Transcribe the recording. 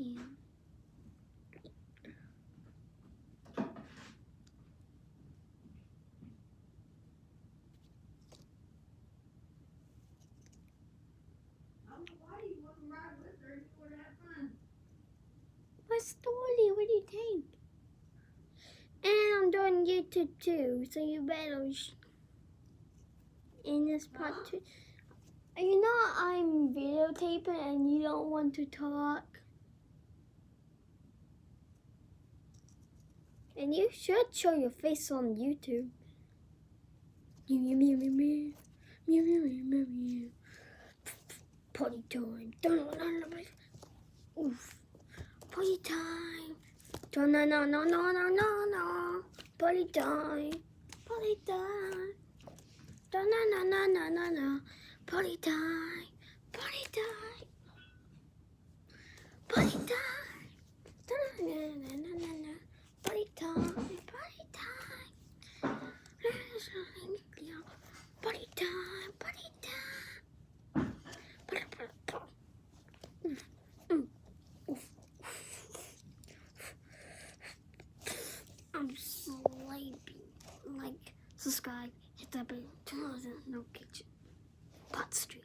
Yeah. Why do you want to ride with her? You would have fun. But Storly, what do you think? And I'm doing YouTube too, so you better in this part too. You know I'm videotaping and you don't want to talk. And you should show your face on YouTube. Meow meow meow meow meow meow meow meow meow meow. Party time. Oof. Party time. No no no no no no no no. Party time. Party time. No no no no no no no. Party time. Party time. Party time. No no no no no no. Party time. Party time. Party time. Party time. I'm sleepy. Like, subscribe, hit that bell, turn on the notification. Pot Street.